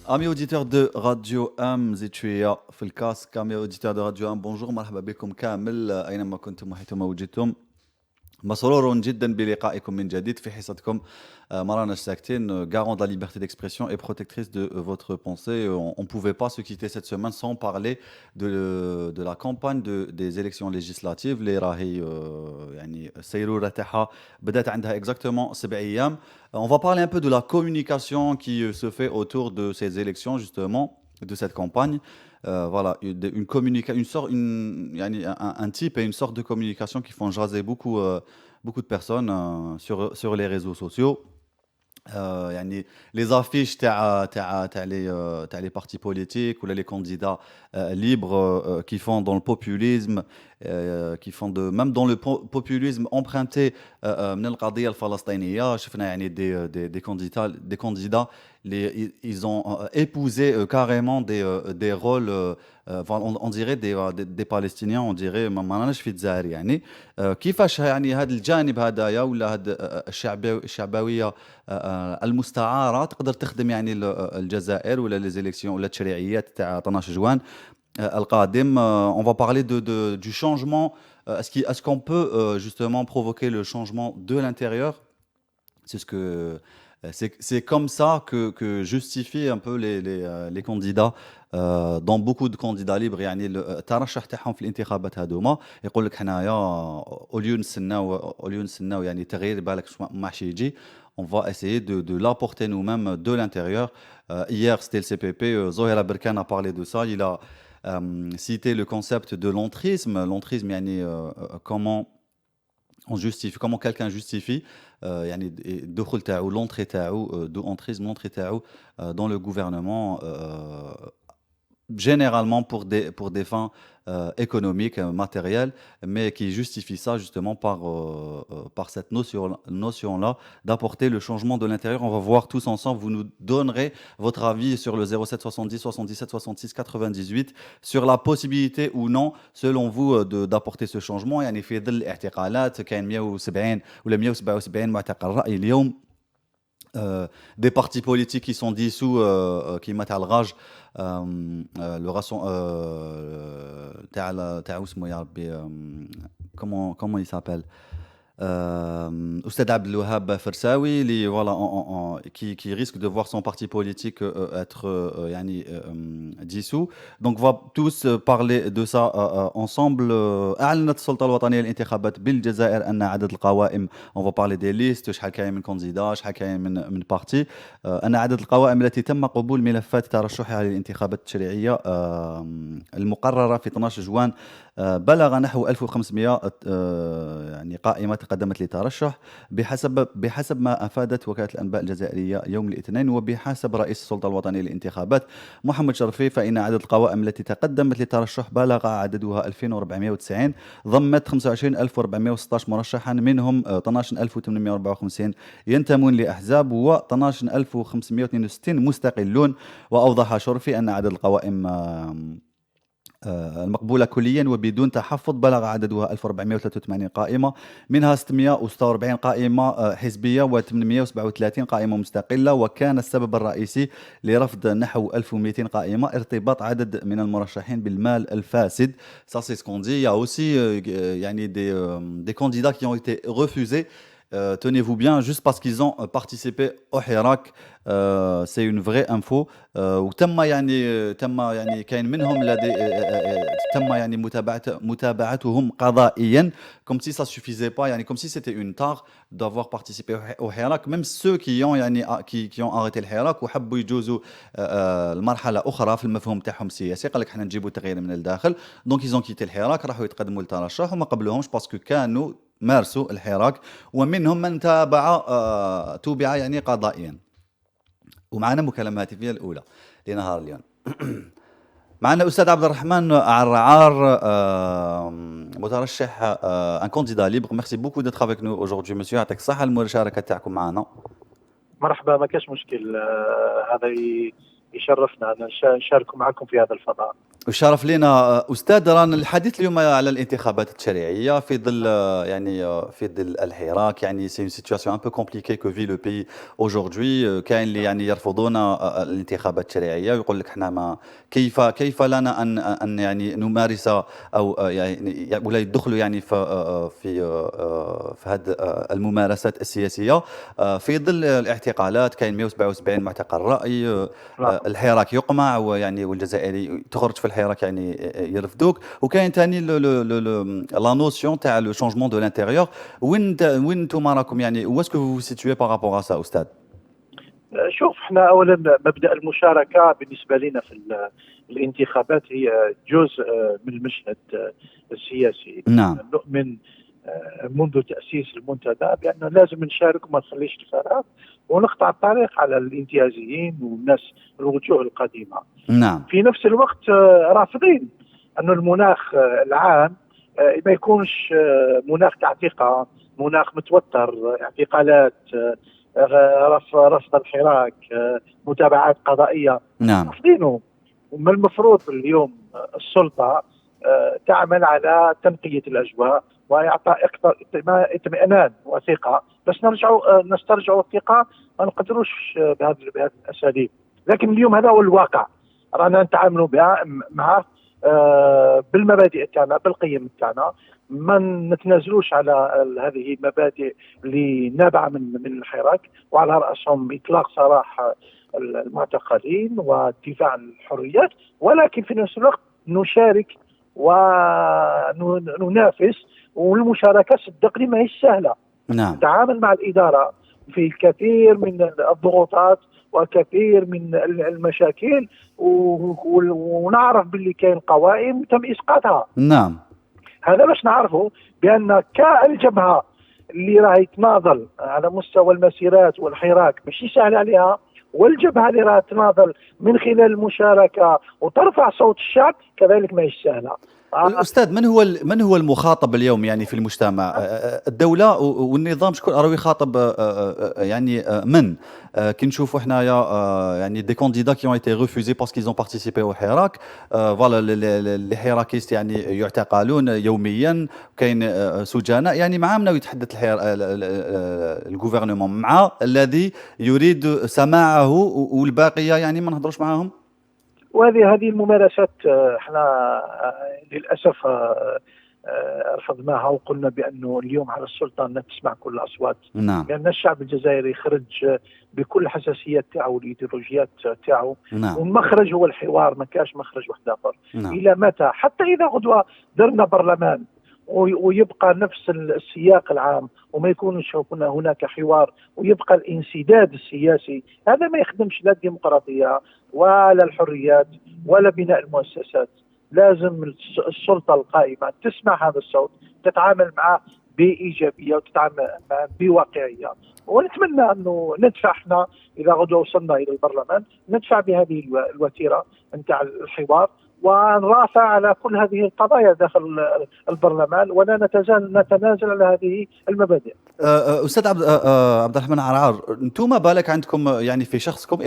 Amis auditeurs de Radio Am, زيتشوية في الكاسك. Amis auditeurs de Radio Am, bonjour, مرحبا بكم كامل أينما كنتم وحيثما وجدتم. مسرور جدا بلقائكم من جديد في حصتكم مرانا ساكتين, garant de la liberté d'expression et protectrice de votre pensée. On ne pouvait pas se quitter cette semaine sans parler de la campagne des élections législatives اللي راهي يعني السيرورة تاعها بدات عندها exactement 7 أيام. On va parler un peu de la communication qui se fait autour de ces élections justement, de cette campagne. Voilà, يعني un type et une sorte de communication qui font jaser beaucoup de personnes sur les réseaux sociaux. يعني les affiches تاع les partis politiques ou les candidats libres qui font dans le populisme, qui font même dans le populisme emprunté من القضية الفلسطينية. شفنا يعني des candidats ils ont épousé carrément des rôles, on dirait des Palestiniens, on dirait ما راناش في الجزائر يعني. كيفاش يعني هذا الجانب هدايا ولا هذا الشعبوية المستعارة تقدر تخدم يعني الجزائر ولا لي زيليكسيون ولا التشريعيات تاع 12 جوان القادم. On va parler du changement. Est-ce qu'on peut justement provoquer le changement de l'intérieur? C'est ce que c'est comme ça que justifient un peu les candidats. Dans beaucoup de candidats libres يعني الترشح تاعهم في الانتخابات هذوما يقول لك حنايا اوليو نسناو يعني تغيير بالك ما حش يجي. On va essayer de l'apporter nous-mêmes de l'intérieur. Hier, c'était le CPP. Zohera Berkan a parlé de ça. Il a cité le concept de l'entrisme. L'entrisme, yani, comment quelqu'un justifie يعني الدخول تاعو l'entrée تاعو de entrisme, l'entrée تاعو dans le gouvernement, généralement pour des fins économiques, matérielles, mais qui justifie ça justement par cette notion-là d'apporter le changement de l'intérieur. On va voir tous ensemble, vous nous donnerez votre avis sur le 07 70 77 66 98 sur la possibilité ou non, selon vous, d'apporter ce changement. يعني في ظل الاعتقالات كاين 170 ولا 177 معتقل رأي اليوم. Des partis politiques qui sont dissous, qui mettent à l'rage le تاع اسمه يا ربي, comment il s'appelle, Oustad Abdelwahab Fersaoui, qui risque de voir son parti politique être dissous. Donc on va tous parler de ça ensemble. أعلنت السلطة الوطنية للانتخابات بالجزائر أن عدد القوائم, on va parler des listes, شحال كاين من كانديدا, شحال كاين من بارتي, أن عدد القوائم التي تم قبول ملفات ترشحها للانتخابات التشريعية المقررة في 12 جوان بلغ نحو 1500 يعني قائمة تقدمت للترشح بحسب ما أفادت وكالة الأنباء الجزائرية يوم الاثنين. وبحسب رئيس السلطة الوطنية للانتخابات محمد شرفي, فإن عدد القوائم التي تقدمت للترشح بلغ عددها 2490, ضمت 25416 مرشحا, منهم 12854 ينتمون لأحزاب و 12562 مستقلون. وأوضح شرفي أن عدد القوائم المقبولة كليا وبدون تحفظ بلغ عددها 1483 قائمة, منها 646 قائمة حزبية و837 قائمة مستقلة. وكان السبب الرئيسي لرفض نحو 1200 قائمة ارتباط عدد من المرشحين بالمال الفاسد. Ça c'est ce qu'on dit. Il y a aussi يعني des candidats qui ont été refusés. Tenez-vous bien, juste parce qu'ils ont participé au Hirak, c'est une vraie info. وتم يعني كاين منهم تم يعني متابعتهم قضائيا, comme si ça suffisait pas, يعني comme si c'était une tare d'avoir participé au Hirak. Même ceux qui ont arrêté le Hirak وحبوا يجوزوا المرحله اخرى في المفهوم تاعهم السياسي, قال لك حنا نجيبوا تغيير من الداخل, donc ils ont quitté le Hirak, راحوا يتقدموا للترشح وما قبلوهمش باسكو كانوا مارسوا الحراك, ومنهم من توبع يعني قضائيا. ومعنا مكالمة هاتفية الأولى لنهار اليوم. معنا أستاذ عبد الرحمن عرعار, مترشح, un candidat libre. Merci beaucoup d'être avec nous aujourd'hui, monsieur. يعطيك الصحة المشاركة تاعكم معنا. مرحبا, ما كاش مشكل. هذا يشرفنا أن نشارك معكم في هذا الفضاء. والشرف لينا أستاذ. رانا الحديث اليوم على الانتخابات التشريعية في ظل في ظل الحراك. يعني سي اون سيتوياسيون ان بو كومبليكي كو في لو بي اaujourd'hui. كاين اللي يعني يرفضون الانتخابات التشريعية ويقول لك احنا ما كيف لنا أن يعني نمارس أو يعني ولا يدخلوا يعني في هذه الممارسات السياسية في ظل الاعتقالات. كاين 177 معتقل رأي. نعم. الحراك يقمع ويعني والجزائري تخرج في الحراك يعني يرفدوك. وكاين ثاني لا نوسيون تاع لو شونجمون دو لانتيريور. وين نتوما راكم يعني واسكو فو سيتوي بارابور ا سا استاذ؟ شوف، احنا اولا مبدا المشاركه بالنسبه لنا في الانتخابات هي جزء من المشهد السياسي. نعم نؤمن منذ تاسيس المنتدى بانه لازم نشارك وما نخليش الفراغ، ونقطع الطريق على الانتهازيين والناس الوجوه القديمه. نعم في نفس الوقت رافضين انه المناخ العام ما يكونش مناخ تاع ثقه، مناخ متوتر، اعتقالات، رفض الحراك، متابعات قضائيه. نعم رافضينه. ومن المفروض اليوم السلطه تعمل على تنقيه الاجواء واعطاء اطمئنان وثقه، بس نسترجعوا الثقه. ما نقدروش بهذه الاساليب، لكن اليوم هذا هو الواقع رانا نتعاملوا بها معه بالمبادئ تاعنا، بالقيم تاعنا. ما نتنازلوش على هذه المبادئ اللي نابعه من الحراك، وعلى راسهم اطلاق سراح المعتقلين والدفاع عن الحريات، ولكن في نفس الوقت نشارك وننافس. والمشاركه صدقني ما هي سهله. نعم نتعامل مع الاداره في الكثير من الضغوطات وكثير من المشاكل، ونعرف باللي كاين قوائم تم اسقاطها. نعم هذا باش نعرفوا بان كالجبهه اللي راهي تناضل على مستوى المسيرات والحراك ماشي سهل عليها، والجبهه اللي راهي تناضل من خلال المشاركه وترفع صوت الشعب كذلك ما هي سهله. الأستاذ، من هو المخاطب اليوم يعني في المجتمع؟ الدولة والنظام شكون راهو يخاطب؟ يعني من كي نشوفوا حنايا يعني دي كانديدا كي اون ايتي ريفوزي باسكو اون بارتيسيبي au حراك. فوالا لي حراكيست يعني يعتقلون يوميا. كاين سجناء يعني مع من يتحدث الغوفرنمون مع الذي يريد سماعه والباقية يعني ما نهضروش معاهم. وهذه الممارسات احنا للاسف رفضناها، وقلنا بانه اليوم على السلطه ان تسمع كل الاصوات، نعم لان الشعب الجزائري خرج بكل الحساسيات تاعو والايديولوجيات تاعو، نعم والمخرج هو الحوار، ما كاش مخرج واحد اخر. نعم الى متى؟ حتى اذا غدوه درنا برلمان ويبقى نفس السياق العام وما يكونش هناك حوار ويبقى الانسداد السياسي، هذا ما يخدمش لا الديمقراطيه ولا الحريات ولا بناء المؤسسات. لازم السلطه القائمه تسمع هذا الصوت، تتعامل معه بايجابيه وتتعامل معه بواقعيه. ونتمنى انه ندفع احنا اذا غدوه وصلنا الى البرلمان، ندفع بهذه الوتيره نتاع الحوار، ونرافع على كل هذه القضايا داخل البرلمان، ولا نتنازل على هذه المبادئ. استاذ عبد الرحمن عرعر، انتم بالك عندكم يعني في شخصكم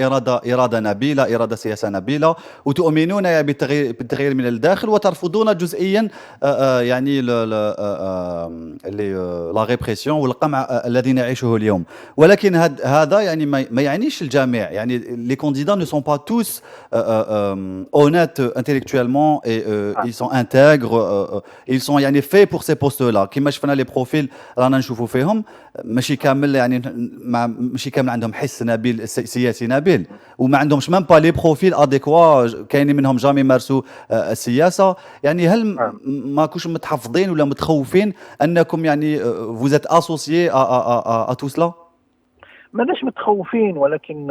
اراده نبيله، اراده سياسه نبيله، وتؤمنون يعني بالتغيير من الداخل، وترفضون جزئيا يعني اللي لا ريبريسيون والقمع الذي نعيشه اليوم. ولكن هذا يعني ما يعنيش الجميع. يعني لي كانديدا ne sont pas tous honnêtes intellectuellement et ils sont intègres. Ils sont يعني faits pour ces postes là. كما شفنا لي بروفيل رانا نشوفوا فيهم ماشي كامل يعني ماشي كامل عندهم حس نبيل سياسي نبيل، وما عندهمش ميم با لي بروفيل اديكوا. كاينين منهم جامي مارسوا السياسه. يعني هل ما كوش متحفظين ولا متخوفين انكم يعني vous êtes associés à tout cela؟ ماناش متخوفين، ولكن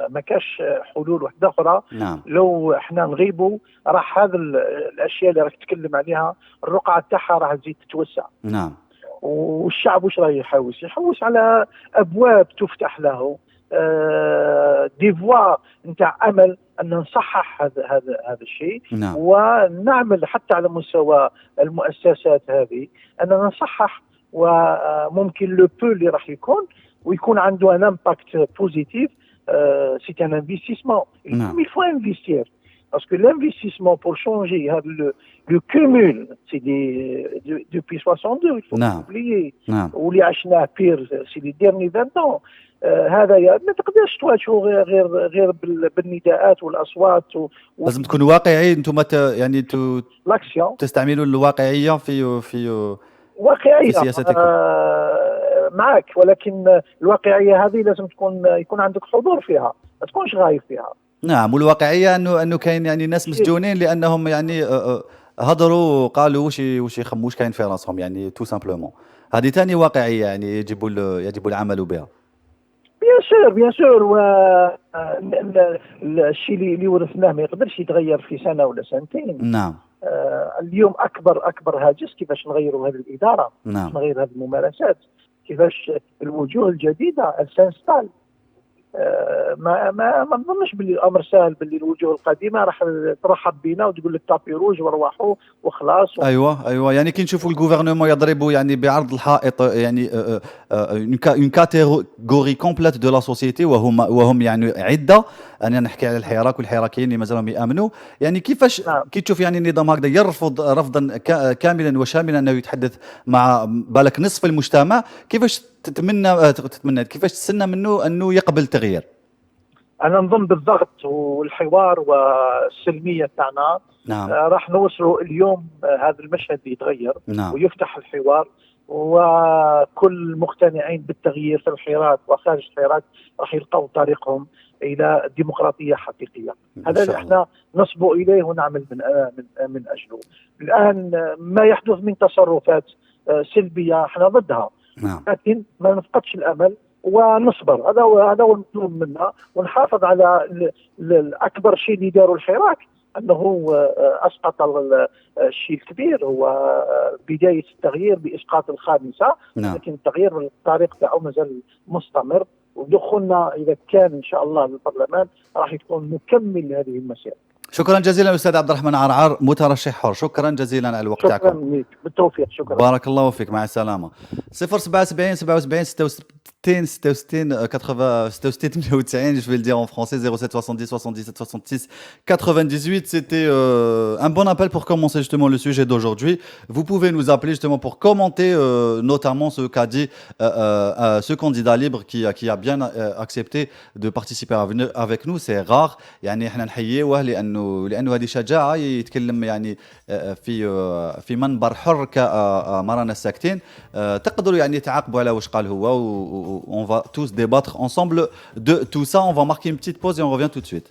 ما كاش حلول واحده اخرى. نعم لو احنا نغيبوا راح هذا الاشياء اللي راك تتكلم عليها الرقعه تاعها راح تزيد تتوسع. نعم والشعب واش راه يحوس على ابواب تفتح له، دي فوا نتاع امل ان نصحح هذا الشيء. نعم ونعمل حتى على مستوى المؤسسات هذه ان نصحح، وممكن لو بو اللي راح يكون ويكون عنده ان امباكت بوزيتيف. سي ان انفستيسمون، il faut investir. Parce que l'investissement pour changer le cumul, c'est depuis 62, il faut pas نعم oublier. نعم واللي عشناه بير c'est les derniers 20 ans. هذا ما تقدرش تواجهه غير بالنداءات والاصوات لازم تكون واقعي انتم يعني والاكسيون تستعملوا الواقعيه في واقعيه. سياستكم. معك، ولكن الواقعيه هذه لازم يكون عندك حضور فيها، ما تكونش غايب فيها. نعم، والواقعيه انه كاين يعني ناس مسجونين لانهم يعني هضروا قالوا واش يخموا واش كاين في راسهم، يعني تو سامبلومون. هذه ثاني واقعيه يعني يجب العمل بها. بيان سور الشيء اللي ورثناه ما يقدرش يتغير في سنه ولا سنتين. نعم. اليوم اكبر هاجس كيفاش نغيروا هذه الاداره، نعم. كيفاش نغير هذه الممارسات، كيفاش الوجوه الجديده السانستال. ما نظنش باللي الامر سهل، باللي الوجوه القديمه راح ترحب بنا وتقول لك تابي روج وروحوا وخلاص. ايوه يعني كي نشوفوا الغوفرنمون يضربوا يعني بعرض الحائط يعني اون كاتيجوري كومبليت دو لا سوسيتي، وهم يعني عده. انا نحكي على الحراك والحراكيين اللي مازالهم يامنوا. يعني كيفاش كي تشوف يعني النظام هكذا يرفض رفضا كاملا وشاملا انه يتحدث مع بالك نصف المجتمع، كيفاش تتمنى كيفاش تستنى منه انه يقبل تغيير؟ انا نظن بالضغط والحوار والسلميه تاعنا. نعم. راح نوصلوا اليوم هذا المشهد يتغير. نعم. ويفتح الحوار، وكل المقتنعين بالتغيير في الحراك وخارج الحراك راح يلقوا طريقهم الى ديمقراطيه حقيقيه. هذا اللي احنا نصبو اليه ونعمل من اجله. الان ما يحدث من تصرفات سلبيه احنا ضدها. نعم. لكن ما نفقدش الامل ونصبر. هذا هو المطلوب منا، ونحافظ على الاكبر شيء اللي داروا الحراك، انه اسقط الشيء الكبير، هو بدايه التغيير باسقاط الخامسه. نعم. لكن التغيير بالطريق تاعو مازال مستمر، ودخولنا اذا كان ان شاء الله للبرلمان راح يكون مكمل لهذه المسيره. شكرا جزيلا استاذ عبد الرحمن عرعر، مترشح حر. شكرا جزيلا على الوقت تاعكم. شكرا لك، بالتوفيق. شكرا. بارك الله فيك، مع السلامه. 077 77 66 66 80 66 98. Je vais le dire en français. 07 70 77 66 98. C'était un bon appel pour commencer justement le sujet d'aujourd'hui. Vous pouvez nous appeler justement pour commenter notamment ce qu'a dit ce candidat libre qui a bien accepté de participer avec nous. C'est rare. يعني احنا نحييه لانه هذه شجاعه يتكلم يعني في منبر حر كمرانا الساكتين. تقدروا يعني تعاقبوا على واش قال هو. On va tous débattre ensemble de tout ça. On va marquer une petite pause et on revient tout de suite.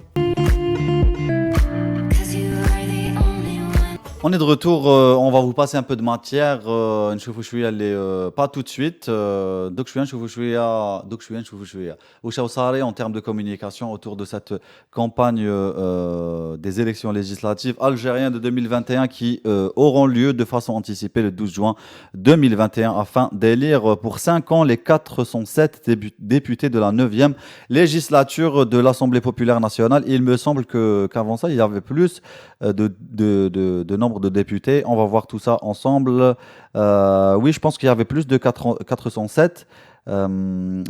On est de retour, on va vous passer un peu de matière. نشوفوا شويه اللي pas tout de suite. دوك شويه نشوفوا شويه واش صاري en termes de communication autour de cette campagne des élections législatives algériennes de 2021 qui auront lieu de façon anticipée le 12 juin 2021 afin d'élire pour 5 ans les 407 députés de la 9e législature de l'Assemblée populaire nationale. Il me semble qu'avant ça, il y avait plus de nombre de députés. On va voir tout ça ensemble. Oui, je pense qu'il y avait plus de 407.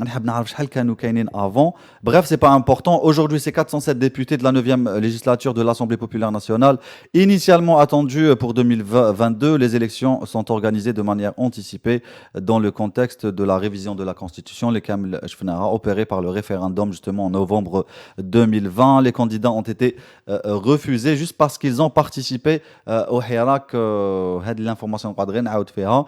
نحب نعرف شحال كانوا كاينين avant. Bref, c'est pas important. Aujourd'hui, c'est 407 députés de la 9e législature de l'Assemblée populaire nationale. Initialement attendues pour 2022, les élections sont organisées de manière anticipée dans le contexte de la révision de la Constitution, les كامل شفناها opérée par le référendum justement en novembre 2020. Les candidats ont été refusés juste parce qu'ils ont participé au حراك. هذه l'information قادرين نعاود فيها.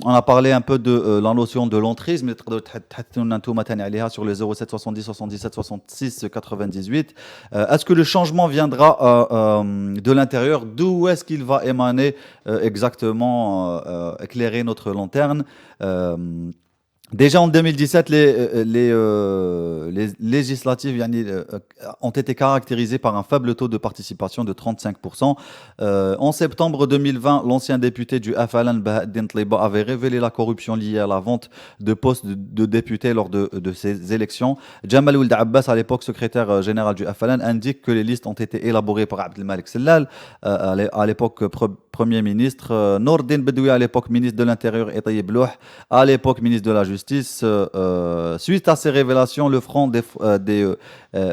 On a parlé un peu de la notion de l'entrisme. تقدروا تحثوا لنا نتوما ثاني عليها sur les 07 70 77 66 98. Est-ce que le changement viendra de l'intérieur? D'où est-ce qu'il va émaner exactement, éclairer notre lanterne? Déjà en 2017, les législatives ont été caractérisées par un faible taux de participation de 35%. En septembre 2020, l'ancien député du FLN Bahadine Tliba avait révélé la corruption liée à la vente de postes de députés lors de ces élections. Jamal Ould Abbas, à l'époque secrétaire général du FLN, indique que les listes ont été élaborées par Abdelmalek Sellal, à l'époque Premier ministre, Nourdine Bedoui, à l'époque ministre de l'Intérieur, et Tayyip Louh, à l'époque ministre de la Justice. justice. Suite à ces révélations, le Front des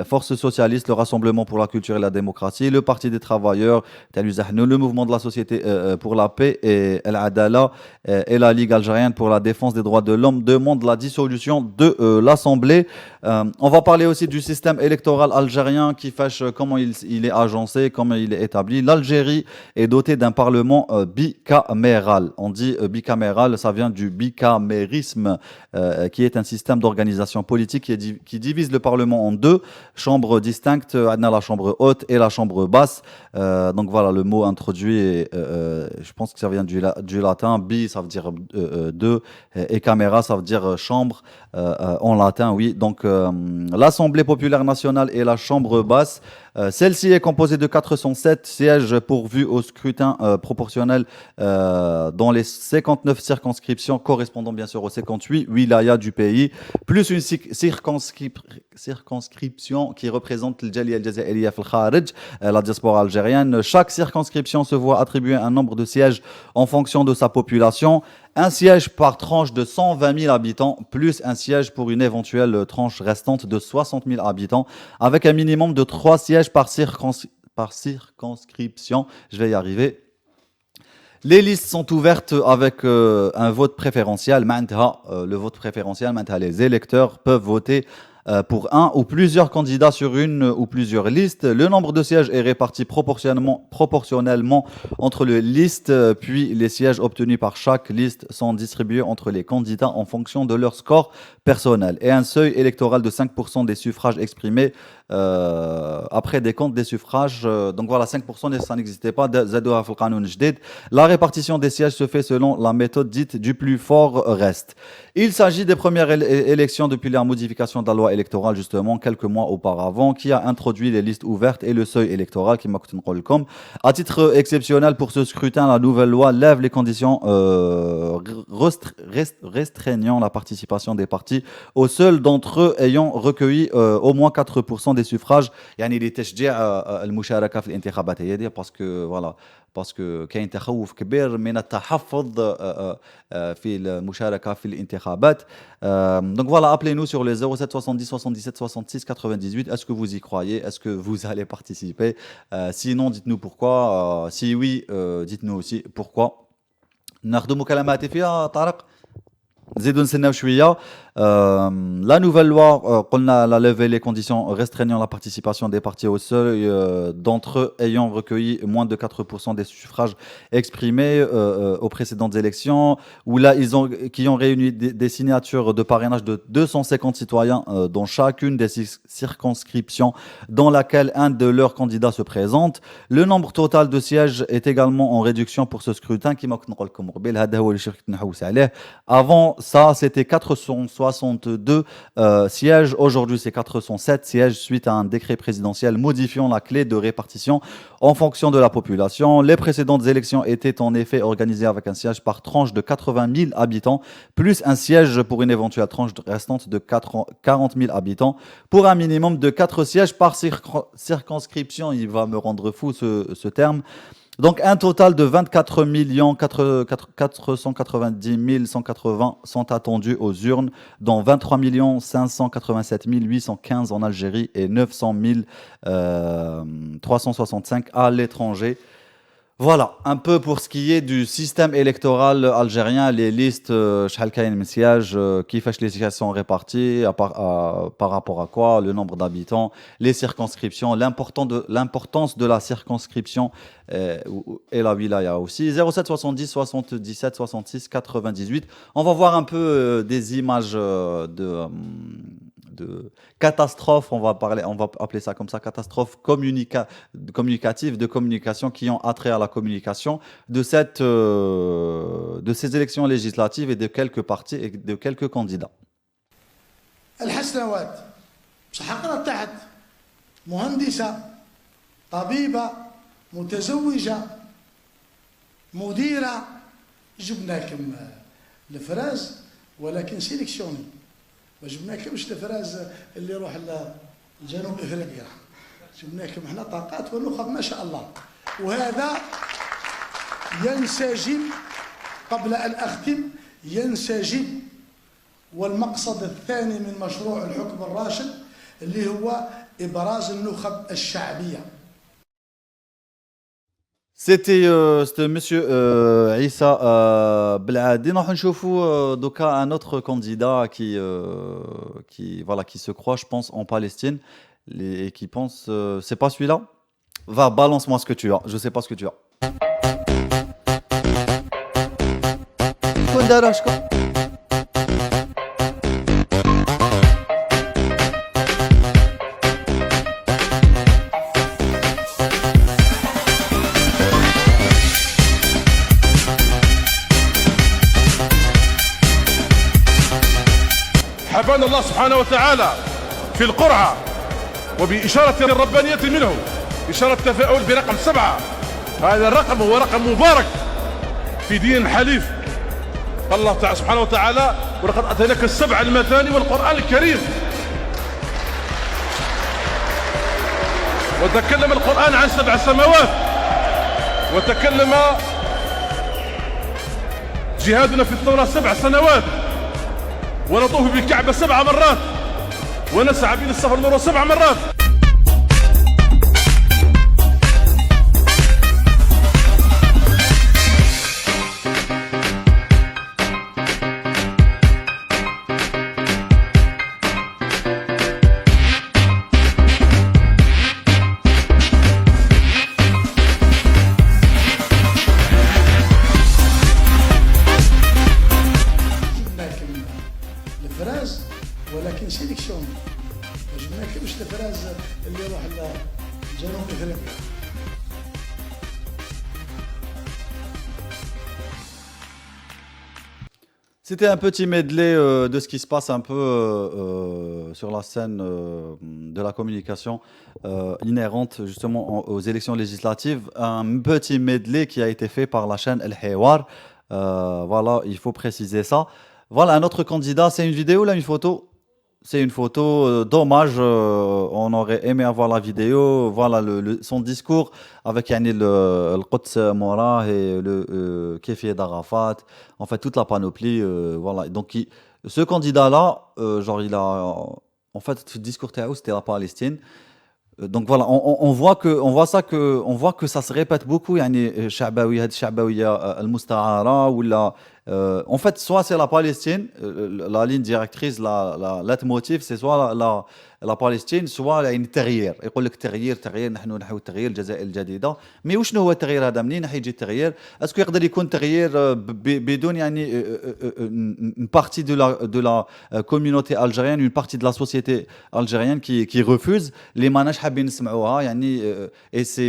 forces socialistes, le Rassemblement pour la culture et la démocratie, le Parti des travailleurs, le Mouvement de la société pour la paix et l'Adala et la Ligue algérienne pour la défense des droits de l'homme demandent la dissolution de l'Assemblée. On va parler aussi du système électoral algérien qui fâche comment il est agencé, comment il est établi. L'Algérie est dotée d'un parlement bicaméral. On dit bicaméral, ça vient du bicamérisme, qui est un système d'organisation politique qui divise le parlement en deux chambres distinctes. On a la chambre haute et la chambre basse. Donc voilà, le mot introduit, je pense que ça vient du latin. Bi, ça veut dire deux, et caméra, ça veut dire chambre en latin, oui. Donc l'Assemblée populaire nationale et la chambre basse. Celle-ci est composée de 407 sièges pourvus au scrutin proportionnel dans les 59 circonscriptions correspondant bien sûr aux 58 wilayas du pays, plus une circonscription qui représente le Jalia al-Jazairiya fil Kharij, la diaspora algérienne. Chaque circonscription se voit attribuer un nombre de sièges en fonction de sa population. Un siège par tranche de 120 000 habitants, plus un siège pour une éventuelle tranche restante de 60 000 habitants, avec un minimum de 3 sièges par circonscription. Je vais y arriver. Les listes sont ouvertes avec un vote préférentiel. Le vote préférentiel, les électeurs peuvent voter pour un ou plusieurs candidats sur une ou plusieurs listes. Le nombre de sièges est réparti proportionnellement entre les listes, puis les sièges obtenus par chaque liste sont distribués entre les candidats en fonction de leur score personnel. Et un seuil électoral de 5% des suffrages exprimés après des comptes des suffrages. Donc voilà, 5%, ça n'existait pas. La répartition des sièges se fait selon la méthode dite du plus fort reste. Il s'agit des premières élections depuis la modification de la loi électorale, justement, quelques mois auparavant, qui a introduit les listes ouvertes et le seuil électoral, qui m'a coûté une comme. À titre exceptionnel pour ce scrutin, la nouvelle loi lève les conditions restreignant la participation des partis aux seuls d'entre eux ayant recueilli au moins 4% des suffrages. يعني لتشجيع المشاركة في الانتخابات هي دي باسكو فوالا باسكو كاين تخوف كبير من التحفظ في المشاركة في الانتخابات. Donc voilà, appelez-nous sur les 07 70 77 66 98. Est-ce que vous y croyez? Est-ce que vous allez participer? Sinon, dites-nous pourquoi. Si oui, dites-nous aussi pourquoi. ناخذ مكالمات فيها طارق. نزيدو نستناو شويه. La nouvelle loi, elle a levé les conditions restreignant la participation des partis au seuil d'entre eux ayant recueilli moins de 4% des suffrages exprimés aux précédentes élections, où là, qui ont réuni des signatures de parrainage de 250 citoyens dans chacune des circonscriptions dans laquelle un de leurs candidats se présente. Le nombre total de sièges est également en réduction pour ce scrutin qui avant ça, c'était 462 sièges. Aujourd'hui, c'est 407 sièges suite à un décret présidentiel modifiant la clé de répartition en fonction de la population. Les précédentes élections étaient en effet organisées avec un siège par tranche de 80 000 habitants, plus un siège pour une éventuelle tranche restante de 40 000 habitants, pour un minimum de 4 sièges par circonscription. Il va me rendre fou ce terme. Donc un total de 24 490 180 sont attendus aux urnes, dont 23 587 815 en Algérie et 900 365 à l'étranger. Voilà, un peu pour ce qui est du système électoral algérien, les listes, شحال كاين من sièges, كيفاش les sièges sont répartis, par rapport à quoi, le nombre d'habitants, les circonscriptions, l'importance de la circonscription et la wilaya aussi. 07 70 77 66 98. On va voir un peu des images de catastrophes, on va appeler ça comme ça, catastrophes communicatives, de communication qui ont attrait à la communication de ces élections législatives et de quelques partis et de quelques candidats. الحسنوات حقنا تحت مهندسة طبيبة متزوجة مديرة جبناكم الفراز ولكن سيليكسيوني ما جبناكمش الفراز اللي يروح لجنوب افريقيا جبناكم احنا طاقات ونخب ما شاء الله وهذا ينسجم قبل ان اختم ينسجم والمقصد الثاني من مشروع الحكم الراشد اللي هو إبراز النخب الشعبية. C'était monsieur Issa Beladi. نروح نشوفوا دوكا un autre candidat qui se croit, je pense, en Palestine et qui pense c'est pas celui-là. Va, balance-moi ce que tu as. Je sais pas ce que tu as. شكون دارها شكون؟ حفانا الله سبحانه وتعالى في القرعة وبإشارة الربانية منه إشارة تفاؤل برقم 7. هذا الرقم هو رقم مبارك في دين الحليف. قال الله تعالى سبحانه وتعالى ولقد أتيناك 7 المثاني والقرآن الكريم. وتكلم القرآن عن 7 سماوات، وتكلم جهادنا في الثورة 7 سنوات، ونطوف بالكعبة 7 مرات، ونسعى بين الصفا والمروة 7 مرات. الفراز ولكن سيليكسيون، ما جبناكمش الفراز اللي يروح لجنوب افريقيا. C'était un petit medley de ce qui se passe un peu sur la scène de la communication inhérente justement aux élections législatives. Un petit medley qui a été fait par la chaîne El Hewar. Voilà, il faut préciser ça. Voilà, un autre candidat. C'est une vidéo là, une photo? C'est une photo, dommage, on aurait aimé avoir la vidéo. Voilà son discours avec yani, le Quds Morah et le Kéfié d'Arafat, en fait toute la panoplie. Voilà. Donc ce candidat-là, genre il a, en fait, ce discours Taou, c'était la Palestine. Donc voilà, on voit que ça se répète beaucoup. يعني شعبوية هذه الشعبوية المستعارة ولا en fait soit c'est la Palestine, la ligne directrice, la leitmotiv c'est soit la Palestine soit يعني التغيير. يقول لك تغيير نحن نحو التغيير الجزائر الجديدة. مي وشنو هو التغيير هذا؟ منين راح يجي التغيير؟ اسكو يقدر يكون تغيير بدون يعني une partie de la communauté algérienne, une partie de la société algérienne qui refuse اللي ماناش حابين نسمعوها يعني et c'est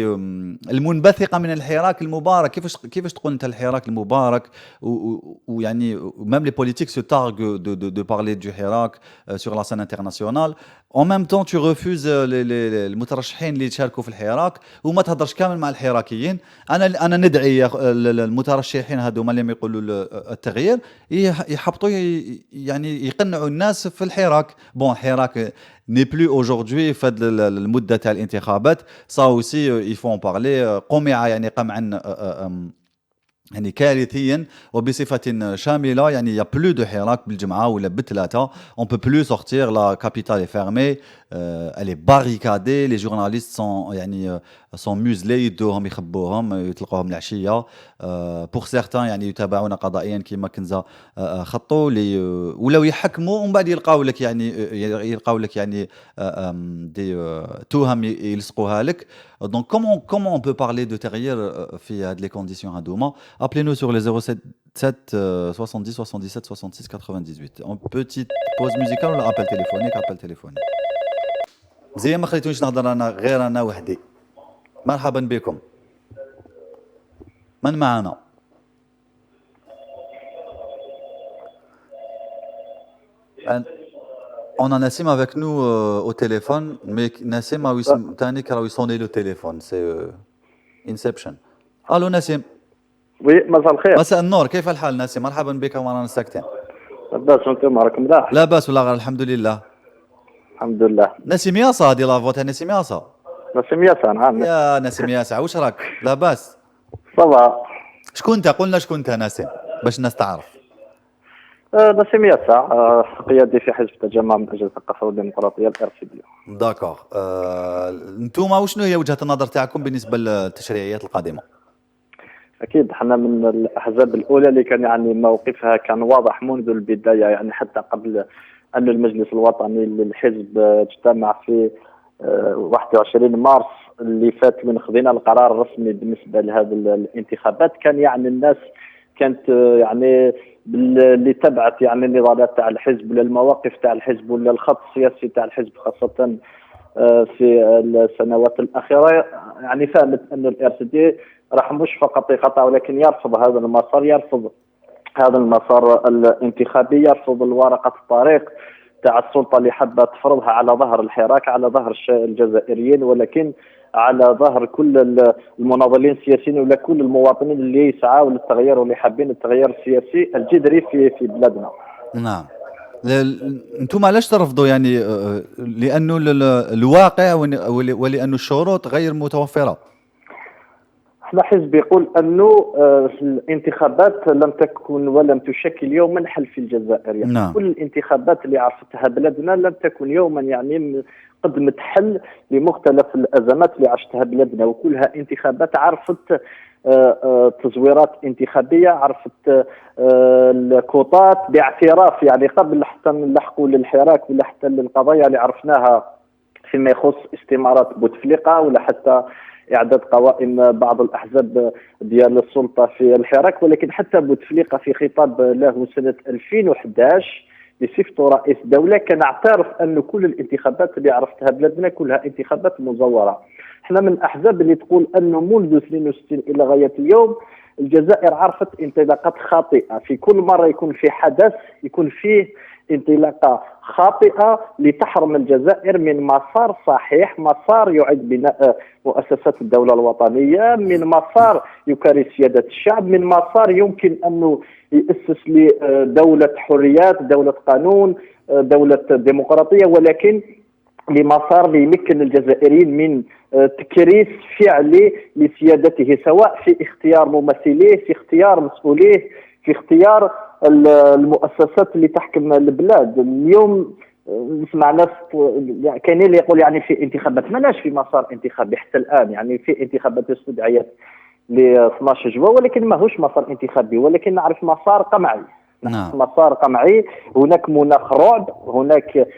المنبثقة من الحراك المبارك. كيفاش تقول انت الحراك المبارك ou يعني même les politiques se targuent de parler du Hirak sur la scène internationale. En même temps tu refuses المترشحين اللي يشاركوا في الحراك وما تهضرش كامل مع الحراكيين. انا ندعي المترشحين هذوما اللي يقولوا التغيير يحبطوا يعني يقنعوا الناس في الحراك. بون الحراك n'est plus aujourd'hui في المدة تاع الانتخابات. Ça aussi il faut en parler. قمع يعني قمعا يعني كارثيا وبصفة شاملة. يعني يا بلو دو حراك بالجمعة ولا بالثلاثة. On peut plus sortir, la capitale est fermée, elle est barricadée, les journalistes sont يعني sont muselés, يدوهم يخبوهم يطلقوهم العشية. pour certains يعني يتابعون قضائيا كما كنزا خطوا لي ولاو يحكموا ومن بعد يلقاو لك يعني دي توهم يلصقوها لك. Donc comment on peut parler de تغيير في هاد les conditions هادوما؟ Appelez-nous sur les 07 70 77 66 98. En petite pause musicale ولا appel téléphonique. زي ما خليتونيش نهضر انا غير انا وحدي. مرحبا بكم. من معنا؟ On a Nassim avec nous au téléphone, mais Nassim a تاني كراو يصوني le téléphone, c'est Inception. الو نسيم. وي مساء الخير. مساء النور، كيف الحال نسيم؟ مرحبا بك ورانا ساكتين. لاباس انتم راكم ملاح؟ لا باس ولا غير الحمد لله. الحمد لله. نسيم ياسا دي لافوت نسيم ياسا. نسيم ياسا نعم. يا نسيم ياسا واش راك؟ لا باس. صافا. شكون انت؟ قلنا شكون انت نسيم باش الناس تعرف. نسيم ياسع، قيادي في حزب التجمع من أجل الثقافة والديمقراطية الRCD. داكوغ. انتوما وشنو هي وجهة النظر تاعكم بالنسبة للتشريعيات القادمة؟ أكيد احنا من الأحزاب الأولى اللي كان يعني موقفها كان واضح منذ البداية، يعني حتى قبل أن المجلس الوطني للحزب اجتمع في 21 مارس اللي فات من خذينا القرار الرسمي بالنسبة لهذه الانتخابات. كان يعني الناس كانت يعني اللي تبعت يعني النضالات تاع الحزب ولا المواقف تاع الحزب ولا الخط السياسي تاع الحزب خاصة في السنوات الأخيرة، يعني فهمت أن الRCD راح مش فقط يقطع ولكن يرفض هذا المسار، يرفض هذا المسار الانتخابي، يرفض الورقة الطريق تاع السلطة اللي حابة تفرضها على ظهر الحراك، على ظهر الجزائريين، ولكن على ظهر كل المناضلين السياسيين ولا كل المواطنين اللي يسعوا للتغيير واللي حابين التغيير السياسي الجذري في بلادنا. نعم. انتم علاش ترفضوا يعني لانه الواقع ولانه الشروط غير متوفرة؟ احنا حزب يقول انه الانتخابات لم تكن ولم تشكل يوما حل في الجزائر، يعني نعم. كل الانتخابات اللي عرفتها بلادنا لم تكن يوما يعني قدمت حل لمختلف الازمات اللي عشتها بلادنا، وكلها انتخابات عرفت تزويرات انتخابيه، عرفت الكوطات باعتراف يعني قبل حتى نلحقوا للحراك ولا حتى للقضايا اللي عرفناها فيما يخص استمارات بوتفليقه ولا حتى إعداد قوائم بعض الأحزاب ديال السلطة في الحراك، ولكن حتى بوتفليقة في خطاب له سنة 2011 بصفته رئيس دولة كان اعترف أن كل الانتخابات اللي عرفتها بلادنا كلها انتخابات مزورة. احنا من الأحزاب اللي تقول أنه منذ 62 إلى غاية اليوم الجزائر عرفت انطلاقات خاطئة، في كل مرة يكون في حدث يكون فيه انطلاقة خاطئة لتحرم الجزائر من مسار صحيح، مسار يعد بناء مؤسسات الدولة الوطنية، من مسار يكرس سيادة الشعب، من مسار يمكن أنه يأسس لدولة حريات، دولة قانون، دولة ديمقراطية، ولكن لمسار ليمكن الجزائريين من تكريس فعلي لسيادته، سواء في اختيار ممثليه، في اختيار مسؤوليه، في اختيار المؤسسات اللي تحكم البلاد. اليوم نسمع ناس كاينين اللي يقول يعني في انتخابات، ماناش في مسار انتخابي حتى الان، يعني في انتخابات استدعيت ل 12 جوا ولكن ماهوش مسار انتخابي، ولكن نعرف مسار قمعي. نعم. مسار قمعي، هناك مناخ رعب، هناك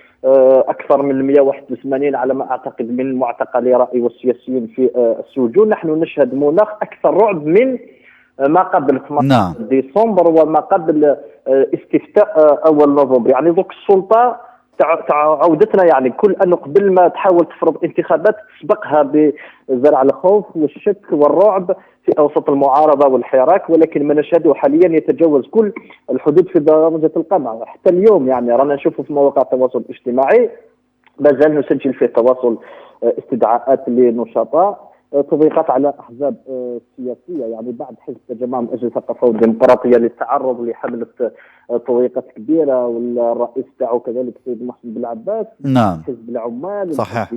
أكثر من 181 على ما أعتقد من معتقلي رأي والسياسيين في السجون. نحن نشهد مناخ أكثر رعب من ما قبل 18 ديسمبر وما قبل استفتاء أول نوفمبر. يعني ذوك السلطة عودتنا، يعني كل أنه قبل ما تحاول تفرض انتخابات تسبقها بزرع الخوف والشك والرعب في أوسط المعارضة والحراك، ولكن ما نشهده حاليا يتجاوز كل الحدود في درجة القمع. حتى اليوم يعني رانا نشوفه في مواقع التواصل الاجتماعي مازال نسجل فيه تواصل استدعاءات لنشطاء، تضييقات على أحزاب سياسية، يعني بعد حزب التجمع من أجل الثقافة والديمقراطية اللي تعرض لحملة تضييقات كبيرة، والرئيس تاعو كذلك السيد محسن بالعباس. نعم. حزب العمال، صحيح.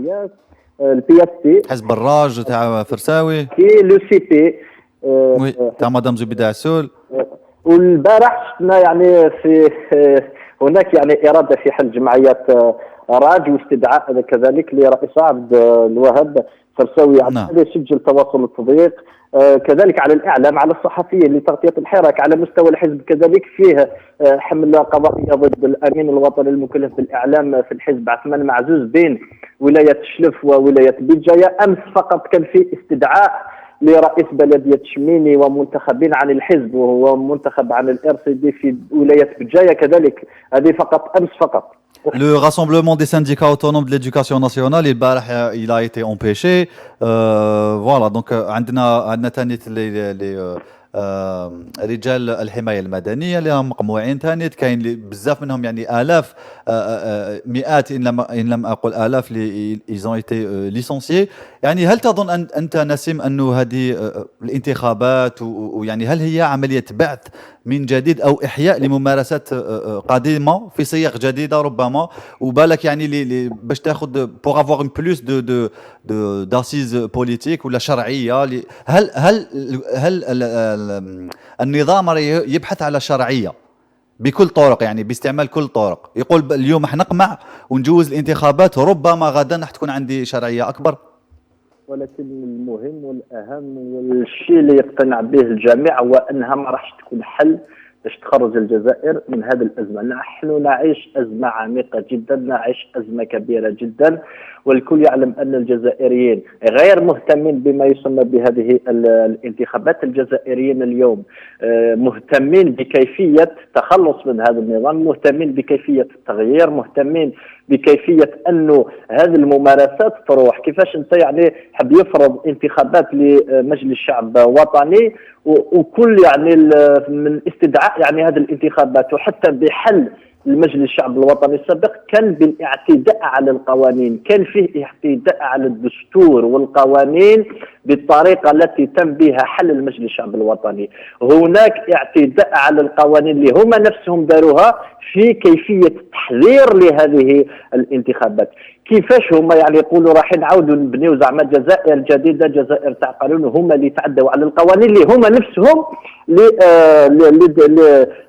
البي اس تي، حزب الراج تاع فرساوي، كي لو سي بي تاع مدام زبيدة عسول. والبارح شفنا يعني في هناك يعني إرادة في حل جمعيات راج واستدعاء كذلك لرئيس عبد الوهاب فرساوي. نعم. يسجل تواصل التضييق كذلك على الإعلام، على الصحفيين لتغطية الحراك، على مستوى الحزب كذلك فيه حملة قضائية ضد الأمين الوطني المكلف بالإعلام في الحزب عثمان معزوز بين ولاية شلف وولاية بجاية. أمس فقط كان في استدعاء لرئيس بلدية شميني ومنتخبين عن الحزب وهو منتخب عن الRCD في ولاية بجاية كذلك، هذه فقط أمس فقط. Le rassemblement des syndicats autonomes de l'éducation nationale, il a été empêché. Voilà, donc عندنا ثاني رجال الحماية المدنية اللي هم مقموعين ثاني، كاين بزاف منهم يعني آلاف، مئات إن لم أقل آلاف اللي ils ont été licenciés. يعني هل تظن أنت نسيم أنه هذه الانتخابات ويعني هل هي عملية بعث من جديد أو إحياء لممارسات قديمة في صيغ جديدة ربما، وبالك يعني باش تاخذ pour avoir une plus d'assises politiques ولا شرعية؟ هل النظام يبحث على شرعية بكل طرق، يعني باستعمال كل الطرق، يقول اليوم حنقمع ونجوز الانتخابات، ربما غدا راح تكون عندي شرعية أكبر. ولكن المهم والأهم والشيء اللي يقتنع به الجميع هو أنها ما راحش تكون حل باش تخرج الجزائر من هذه الأزمة. نحن نعيش أزمة عميقة جدا، نعيش أزمة كبيرة جدا، والكل يعلم أن الجزائريين غير مهتمين بما يسمى بهذه الانتخابات. الجزائريين اليوم مهتمين بكيفية التخلص من هذا النظام، مهتمين بكيفية التغيير، مهتمين بكيفية أنه هذه الممارسات تروح. كيفاش أنت يعني حب يفرض انتخابات لمجلس الشعب وطني، وكل يعني من استدعاء يعني هذه الانتخابات وحتى بحل المجلس الشعب الوطني السابق كان بالاعتداء على القوانين، كان فيه اعتداء على الدستور والقوانين بالطريقة التي تم بها حل المجلس الشعب الوطني. هناك اعتداء على القوانين اللي هم نفسهم داروها في كيفية التحضير لهذه الانتخابات. كيفاش هما يعني يقولوا راح نعاودوا نبنيو زعما جزائر جديده، جزائر تاع قانون، هما اللي تعدوا على القوانين اللي هما نفسهم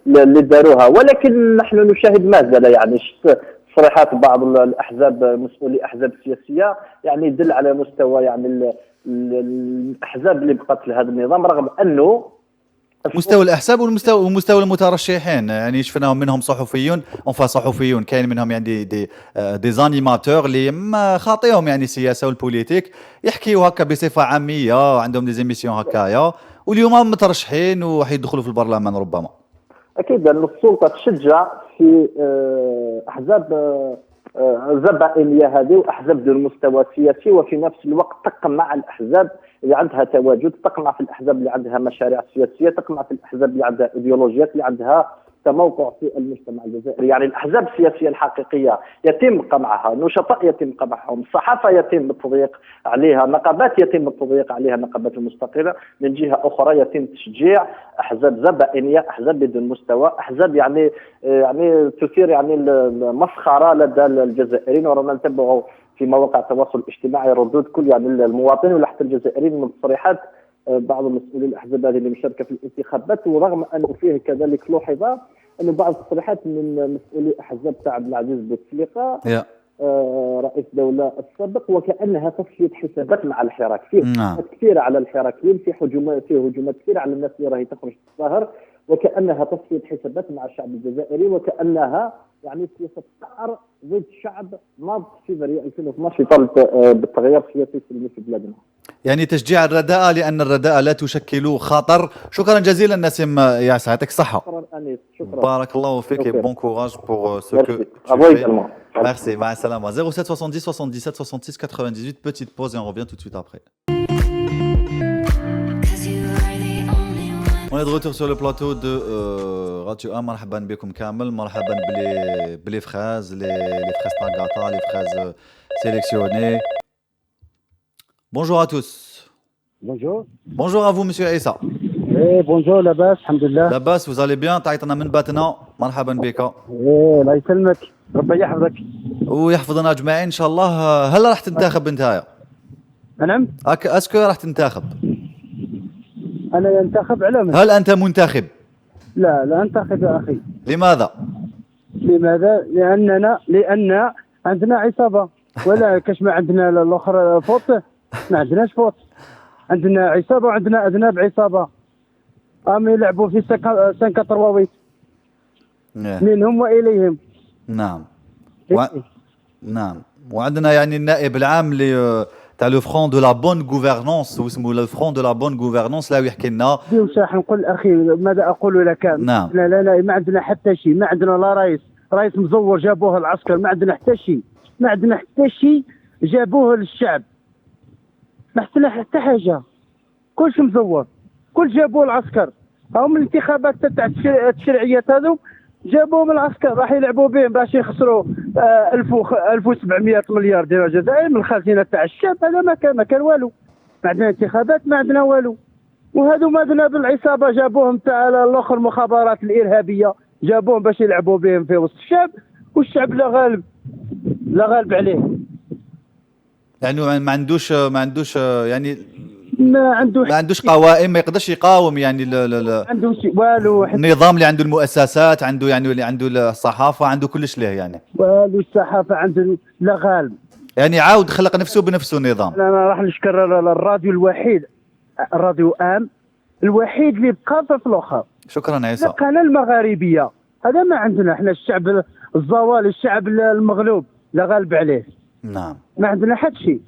اللي داروها. ولكن نحن نشاهد ما زال يعني تصريحات بعض الاحزاب، مسؤولي احزاب سياسيه، يعني يدل على مستوى يعني الاحزاب اللي بقت لهذا النظام، رغم انه مستوى الاحزاب ومستوى المترشحين، يعني شفناهم منهم صحفيون، صحفيون كاين منهم يعني دي زانيماتور اللي ما خاطيهم يعني السياسه والبوليتيك، يحكيوا هكا بصفه عاميه، عندهم دي زيميسيون هكايا، واليوم مترشحين وحيدخلوا في البرلمان ربما. اكيد ان السلطه تشجع في احزاب زبائنيه هذه واحزاب ذو المستوى السياسي، وفي نفس الوقت تقمع الاحزاب اللي عندها تواجد، تقمع في الاحزاب اللي عندها مشاريع سياسيه، تقمع في الاحزاب اللي عندها ايديولوجيات، اللي عندها تموقع في المجتمع الجزائري. يعني الاحزاب السياسيه الحقيقيه يتم قمعها، نشطاء يتم قمعهم، الصحافه يتم التضييق عليها، نقابات يتم التضييق عليها، النقابات المستقله. من جهه اخرى يتم تشجيع احزاب زبائنيه، احزاب بدون مستوى، احزاب يعني تثير يعني المسخره لدى الجزائريين. ورانا نتبعوا في مواقع التواصل الاجتماعي ردود كل يعني المواطنين ولا حتى الجزائريين من تصريحات بعض المسؤولين الاحزاب هذه اللي مشاركه في الانتخابات. ورغم انه فيه كذلك لوحظه انه بعض التصريحات من مسؤولي احزاب تاع عبد العزيز بوتفليقه رئيس الدوله السابق، وكانها تصفيه حسابات مع الحراك، فيه هجمات كثيره على الحراكيين، فيه هجومات كثيره على الناس اللي راهي تخرج تتظاهر، وكانها تصفيه حسابات مع الشعب الجزائري، وكانها يعني سياسه ثأر ضد شعب ناض في فبراير 2012 يطالب بالتغيير السياسي في بلادنا. يعني تشجيع الرداءة، لأن الرداءة لا تشكل خطر. شكرا جزيلا نسيم ياسر، يعطيك الصحة. شكرا أنيس، شكرا. بارك الله فيك et bon courage pour ce que tu fais. Merci, مع السلامة. 07 70 77 66 98, petite pause et on revient tout de suite après. On est de retour sur le plateau de Radio 1. مرحبا بكم كامل، مرحبا بلي فخاز، les fraises tagata, les fraises sélectionnées. Bonjour à tous. Bonjour. Bonjour à vous, monsieur Issa. Eh, bonjour, Labas, alhamdulillah. Labas, vous allez bien? تعيطنا من باتنا، مرحبا بك. الله يسلمك، ربي يحفظك. ويحفظنا أجمعين إن شاء الله. هل راح تنتخب أنت؟ نعم. أسكو راح تنتخب؟ أنا ينتخب على من؟ هل أنت منتخب؟ لا أنتخب يا أخي. لماذا؟ لأن عندنا عصابة، ولا كاش ما عندنا الأخر فوت، ما عندناش فوت. عندنا عصابة وعندنا أذناب عصابة. يلعبوا في سنكة طرواويت. منهم وإليهم. نعم. نعم. وعندنا يعني النائب العام تاع لو فرون دو لا بون غوفرنونس، واسمه لو فرون دو لا بون غوفرنونس، لا يحكي لنا. واش نقول أخي، ماذا أقول لك؟ نعم. لا ما عندنا حتى شيء، ما عندنا لا رئيس مزور جابوه العسكر، ما عندنا حتى شيء، جابوه للشعب، ما عندنا حتى حاجة، كلش مزور، كل جابوه العسكر. هم الانتخابات تاع التشريعيات هذو جابوهم العسكر، راح يلعبوا بهم باش يخسروا 1700 مليار دينار جزائري من الخزينه تاع الشعب. هذا ما كان والو، ما عندنا انتخابات، ما عندنا والو. وهذو ما عندنا بالعصابه جابوهم تاع الاخر المخابرات الارهابيه، جابوهم باش يلعبوا بهم في وسط الشعب، والشعب لا غالب عليه. يعني ما عندوش يعني ما عنده ما عندوش قوائم، ما يقدرش يقاوم يعني عنده والو النظام اللي عنده المؤسسات، عنده يعني اللي عنده الصحافة، عنده كلش ليه يعني. والو الصحافه عنده لا غالب. يعني عاود خلق نفسه بنفسه النظام. انا راح نشكر الراديو الوحيد، الراديو ام الوحيد اللي بقى في الاخر. شكرا عيسى. القناه المغاربيه هذا ما عندنا احنا، الشعب الزوال، الشعب المغلوب لا غالب عليه. نعم. ما عندنا حتى شيء.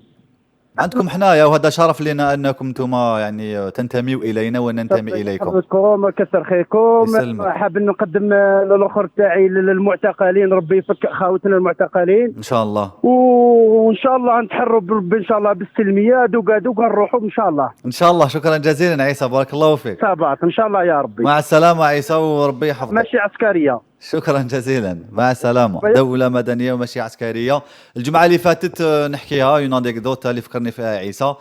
عندكم حنايا، وهذا شرف لنا انكم انتم يعني تنتميوا الينا وننتمي اليكم. يحفظكم كثر خيركم. حاب نقدم للاخر تاعي للمعتقلين، ربي يفك خاوتنا المعتقلين ان شاء الله. وان شاء الله نتحروا بربي ان شاء الله بالسلميه، دوكا دوكا نروحوا ان شاء الله. ان شاء الله. شكرا جزيلا عيسى، بارك الله فيك. صباح ان شاء الله يا ربي. مع السلامه عيسى وربي يحفظك. ماشي عسكريه. شكرا جزيلا، مع السلامة. دولة مدنية وماشي عسكرية. الجمعة اللي فاتت نحكيها اون انيكدوت اللي فكرني فيها عيسى،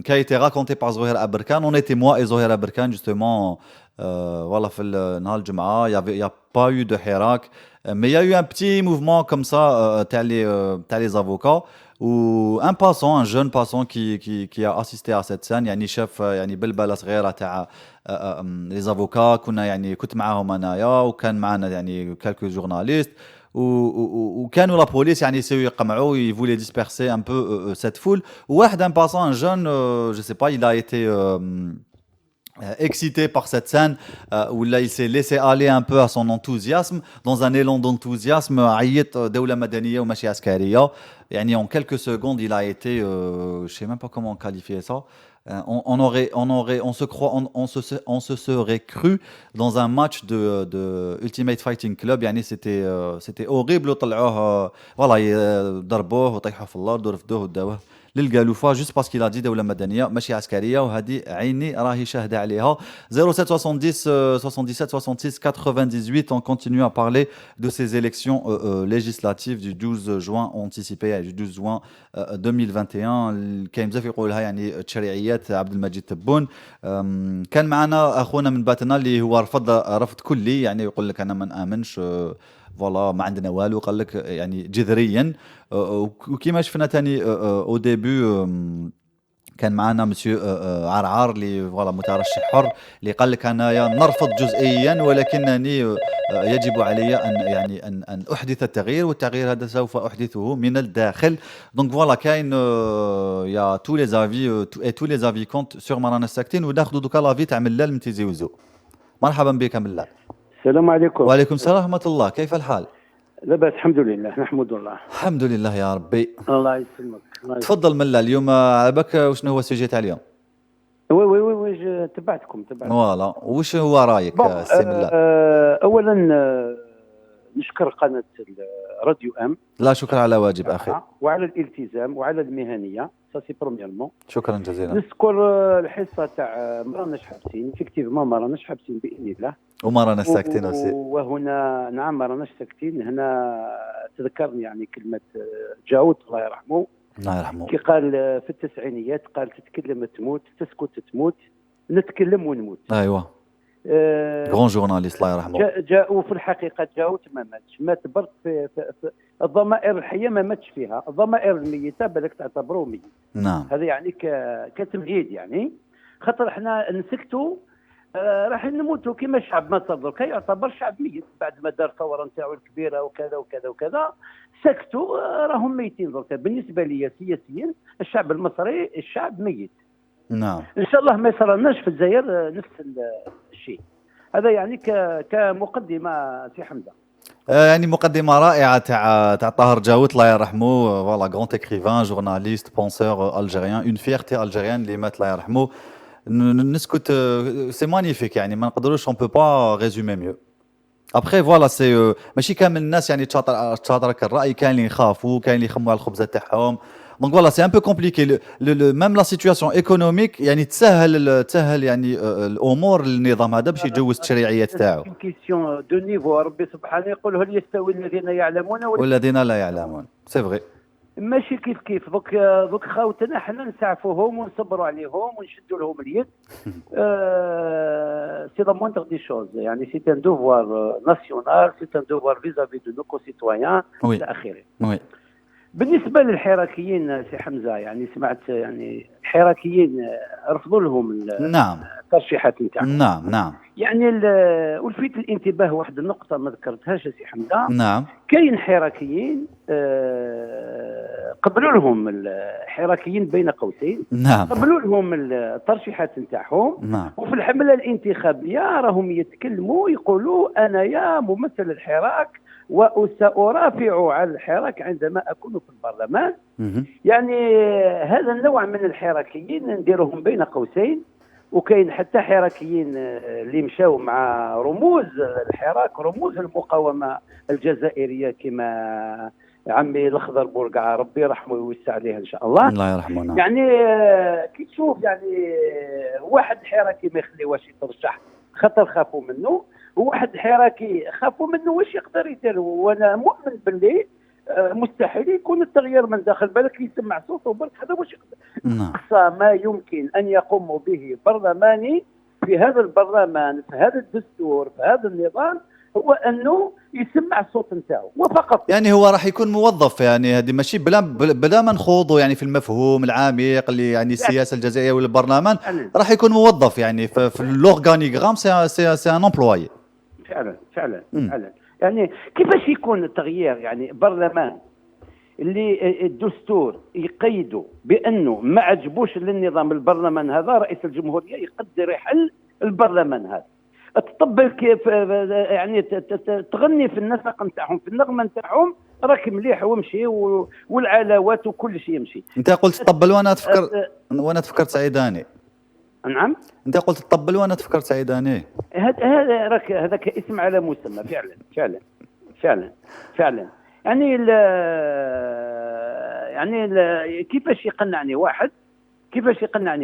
qui a été raconté par زهير أبركان. On était moi et زهير أبركان justement voilà في نهار الجمعة. Il y a pas eu de حراك mais il y a eu un petit mouvement comme ça تاع les avocats ou un passant, un jeune passant qui a assisté à cette scène. يعني شاف يعني بلبلة صغيرة تاع les avocats. كنت معاهم انايا وكان معنا يعني quelques journalistes وكانوا لا بوليس يعني يسيو يقمعوا، ils voulaient disperser un peu cette foule. وواحد un passant, un jeune, je sais pas, il a été excité par cette scène où là il s'est laissé aller un peu à son enthousiasme, dans un élan d'enthousiasme. عيط دولة مدنية وماشي عسكرية يعني en quelques secondes il a été je sais même pas comment qualifier ça. On se serait cru dans un match de Ultimate Fighting Club. يعني c'était horrible. وطلعوه voilà ضربوه وطيحوه في الارض ورفدوه وداوه للقالوفه juste parce qu'il a dit دولة مدنية ماشي عسكرية. وهذه عيني راهي شاهدة عليها. 07 70 77 66 98. On continue à parler de ces élections législatives du 12 juin anticipées du 12 juin 2021. كاين بزاف يقولها يعني تشريعيات عبد المجيد تبون. كان معنا اخونا من باتنا اللي هو رفض كلي، يعني يقول لك انا ما نامنش فوالا ما عندنا والو. قال لك يعني جذريا. وكيما شفنا ثاني او ديبي كان معنا مسيو عرعار اللي فوالا مترشح حر اللي قال لك انايا نرفض جزئيا ولكنني يجب علي ان احدث التغيير، والتغيير هذا سوف احدثه من الداخل. دونك فوالا كاين يا تو لي زافي تو لي زافي كونت سور مرانا الساكتين. وناخذ دوكا لافي تاع ملال من تيزي وزو. مرحبا بك ملال. السلام عليكم. وعليكم السلام ورحمه الله، كيف الحال؟ لاباس الحمد لله، نحمد الله. الحمد لله يا ربي. الله يسلمك. تفضل ملال. اليوم عباك وشنو هو السوجي تاع اليوم؟ وي تبعتكم. فوالا وش هو رايك سي ملال؟ اولا نشكر قناه راديو ام. لا شكر على واجب اخي. وعلى الالتزام وعلى المهنيه، سا سي برومييرمون. شكرا جزيلا. نذكر الحصه تاع ما راناش حابسين، فيكتيفمون ما راناش حابسين باذن الله. وما رانا ساكتين اوسي. وهنا نعم ما راناش ساكتين. هنا تذكرني يعني كلمه جاوت الله يرحمه. الله يرحمه. كي قال في التسعينيات، قال تتكلم تموت، تسكت تموت، نتكلم ونموت. ايوه. غون جورناليست الله يرحمه. جاءوا في الحقيقه جاوت ما ماتش، مات برك في الضمائر الحيه ما ماتش فيها، الضمائر الميته بالك تعتبروه ميت. نعم. هذا يعني كتمهيد يعني، خاطر احنا نسكتوا راح نموتوا كما الشعب ما صار دركا يعتبر شعب ميت بعد ما دار الثوره نتاعو الكبيره وكذا وكذا وكذا. سكتوا راهم ميتين دركا. بالنسبه لي سياسيا الشعب المصري الشعب ميت. نعم. ان شاء الله ما يصيرلناش في الجزائر نفس الشيء. هذا يعني كمقدمه سي حمزه. يعني مقدمه رائعه تاع طاهر جاوت الله يرحمه. فوالا غران اكريفان جورناليست بونسور الجيريان اون فيرتي الجيريان اللي مات الله يرحمه. نسكت سي مانيفيك يعني ما نقدروش اون بو با ريزومي ميو. ابخي فوالا سي ماشي كامل الناس يعني تشاطرك الراي، كاين اللي يخافوا، كاين اللي يخموا على الخبزه تاعهم. دونك فوالا سي ان بو كومبليكي ميم لا سيتوياسيون ايكونوميك يعني تسهل يعني الامور للنظام هذا باش يجوز التشريعيات تاعو. كيسيون دو نيفو. ربي سبحانه يقول هل يستوي الذين يعلمون والذين لا يعلمون. سي فغي ماشي كيف دوك خاوتنا حنا نسعفوهم ونصبروا عليهم ونشدوا لهم اليد. سي لا موندر دي شوز يعني سي ان دوفوار ناسيونال، سي ان دوفوار فيزافي دو نو كونسيتويان الى اخره. وي. بالنسبه للحراكيين سي حمزه يعني سمعت يعني الحراكيين رفضوا لهم نعم الترشيحات نتاعهم. نعم يعني ولفت الانتباه واحد النقطه ما ذكرتهاش سي حمزه. نعم كاين حراكيين قبلوا لهم الحراكيين بين قوسين نعم قبلوا لهم الترشيحات نتاعهم، نعم وفي الحمله الانتخابيه راهم يتكلموا يقولوا انا يا ممثل الحراك وسأرافع على الحراك عندما اكون في البرلمان. يعني هذا النوع من الحراكيين نديرهم بين قوسين. وكاين حتى حراكيين اللي مشاو مع رموز الحراك، رموز المقاومه الجزائريه كما عمي الاخضر بورقعه ربي يرحمه ويوسع عليه ان شاء الله. الله يرحمه. نعم. يعني كي تشوف يعني واحد حراكي ما يخليوهش يترشح خاطر خافوا منه، وواحد حراكي خافوا منه واش يقدر يدير. وانا مؤمن باللي مستحيل يكون التغيير من داخل بالك يسمع صوته برك هذا واش يقدر. اقصى ما يمكن ان يقوم به برلماني في هذا البرلمان في هذا الدستور في هذا النظام هو انه يسمع الصوت نتاعو وفقط. يعني هو راح يكون موظف، يعني هذه ماشي بلا ما نخوضوا يعني في المفهوم العميق اللي يعني السياسه الجزائريه والبرلمان، راح يكون موظف يعني في الاورغانيغرام سي ان امبلوي. فعلا. يعني كيفاش يكون التغيير؟ يعني برلمان اللي الدستور يقيده بانه ما عجبوش للنظام البرلمان هذا، رئيس الجمهوريه يقدر يحل البرلمان هذا. تطبل كيف يعني تغني في النسق نتاعهم في النغمه نتاعهم راك مليح ومشي والعلاوات وكل شيء يمشي. انت قلت طبل وانا تفكرت سعيداني. نعم انت قلت طبل وانا تفكرت سعيداني. هذا راك هذاك اسم على مسمى. فعلا يعني كيفاش يقنعني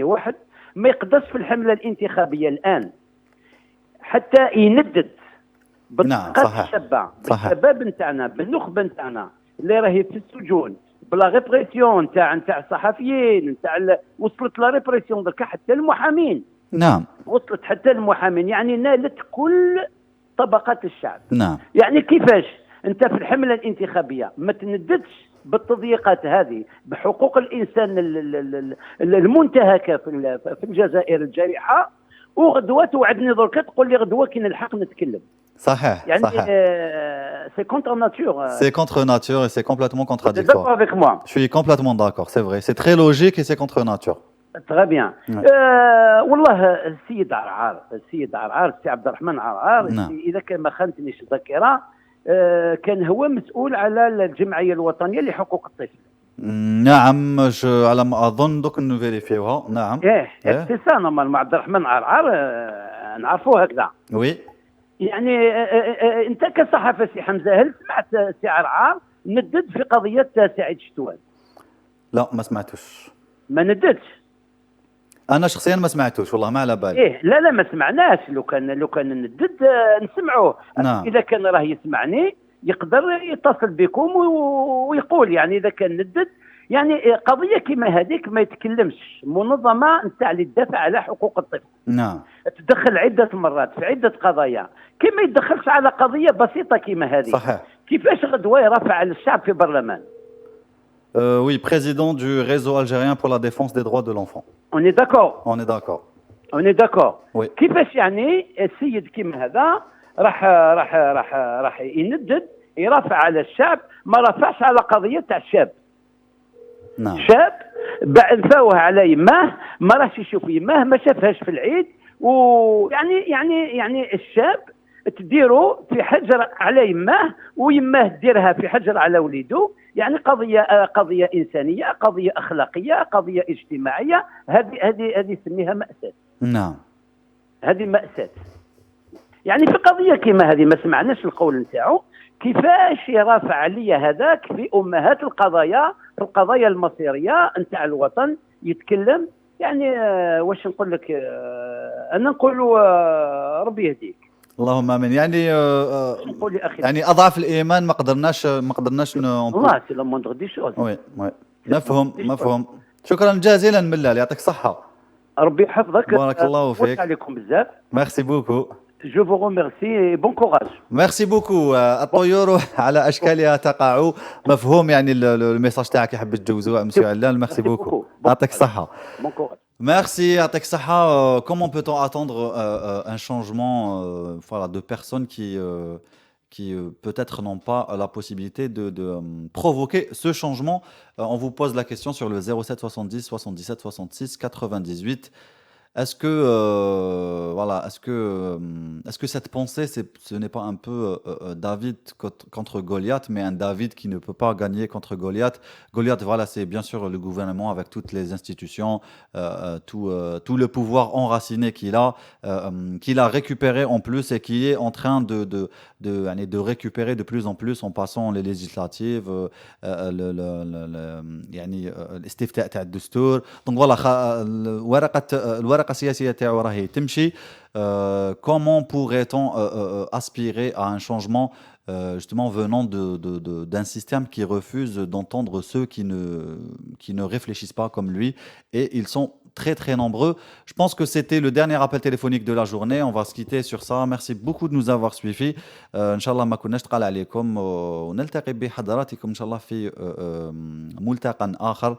واحد ما يقدرش في الحمله الانتخابيه الان حتى يندد بالطاقات الشابه بالشباب نتاعنا بالنخبه نتاعنا اللي راهي في السجون بلا ريبريسيون نتاع الصحفيين نتاع وصلت لا ريبريسيون درك حتى المحامين. نعم وصلت حتى المحامين، يعني نالت كل طبقات الشعب. نعم. يعني كيفاش انت في الحمله الانتخابيه ما تنددش بالتضييقات هذه بحقوق الانسان المنتهكه في الجزائر الجارحه، وغدوه توعدني درك تقول لي غدوه كي نلحق نتكلم. صحيح يعني صحيح. C'est contre nature. C'est contre nature et c'est complètement contradictoire. Tu es d'accord avec moi? Je suis complètement d'accord, c'est vrai. C'est très logique et c'est contre nature. Très bien. والله السيد عرعار السي عبد الرحمن عرعار إذا كان ما خانتنيش الذاكرة كان هو مسؤول على الجمعية الوطنية لحقوق الطفل. نعم على ما أظن دوك نفيريفيوها. نعم. سي سا نورمالمون عبد الرحمن عرعار نعرفوه هكذا. وي. يعني انت كصحفي سي حمزه هل سمعت سي عرعار ندد في قضيه سعيد شتوال؟ لا ما سمعتوش. ما نددش. انا شخصيا ما سمعتوش والله ما على بالي. لا ما سمعناش. لو كان ندد نسمعوه. نعم. اذا كان راه يسمعني يقدر يتصل بكم ويقول يعني اذا كان ندد يعني قضيه كما هذيك ما يتكلمش منظمه نتاع اللي تدافع على حقوق الطفل. نعم. تدخل عده مرات في عده قضايا كما يتدخلش على قضيه بسيطه كما هذه. صحيح. كيفاش غدوه يرافع على الشعب في برلمان؟ Oui, président du réseau algérien pour la défense des droits de l'enfant. On est d'accord. On est d'accord. Oui. كيفاش يعني السيد كيما هذا راح يندد يرافع على الشعب ما رافعش على قضيه تاع الشاب. نعم. شاب نفاوه على يماه ما راحش يشوف يماه ما شافهاش في العيد يعني الشاب تديروا في حجر على يماه ويماه تديرها في حجر على وليده. يعني قضيه انسانيه قضيه اخلاقيه قضيه اجتماعيه. هذه سميها مأساة. نعم. هذه مأساة. يعني في قضيه كما هذه ما سمعناش القول نتاعو كيفاش يرافع عليا هذاك في امهات القضايا في القضايا المصيريه نتاع الوطن يتكلم. يعني واش نقول لك انا نقول ربي يهديك. اللهم امين. يعني نقول يا اخي يعني اضعف الايمان ما قدرناش والله سي لا موندغ دي شوز. وي مفهوم. شكرا جزيلا ملال يعطيك الصحه. ربي يحفظك. بارك الله فيك. عليكم بزاف. ميرسي بوكو. جو فو ريميرسي بون كوراج. ميرسي بوكو. الطيور على اشكالها تقع. مفهوم يعني الميساج تاعك يحب تجوزوه مسيو علال. ميرسي بوكو. يعطيك الصحه. بون كوراج. Merci, يعطيك الصحة. Comment peut-on attendre un changement voilà, de personnes qui peut-être n'ont pas la possibilité de provoquer ce changement? On vous pose la question sur le 07 70 77 66 98. Est-ce que, voilà, est-ce que cette pensée, ce n'est pas un peu David contre Goliath, mais un David qui ne peut pas gagner contre Goliath? Goliath, voilà, c'est bien sûr le gouvernement avec toutes les institutions, tout le pouvoir enraciné qu'il a récupéré en plus et qui est en train de récupérer de plus en plus en passant les législatives, يعني الاستفتاء تاع الدستور. Donc voilà, الورقة السياسية تاعو راهي تمشي. Comment pourrait-on aspirer à un changement justement venant d'un système qui refuse d'entendre ceux qui ne réfléchissent pas comme lui, et ils sont très très nombreux. Je pense que c'était le dernier appel téléphonique de la journée. On va se quitter sur ça. Merci beaucoup de nous avoir suivis. Inch'Allah ما كناش تقال عليكم ونلتقي بحضراتكم إن شاء الله في ملتقى آخر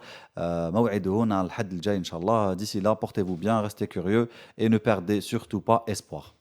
موعده هنا الحد الجاي إن شاء الله. D'ici là, portez-vous bien, restez curieux et ne perdez surtout pas espoir.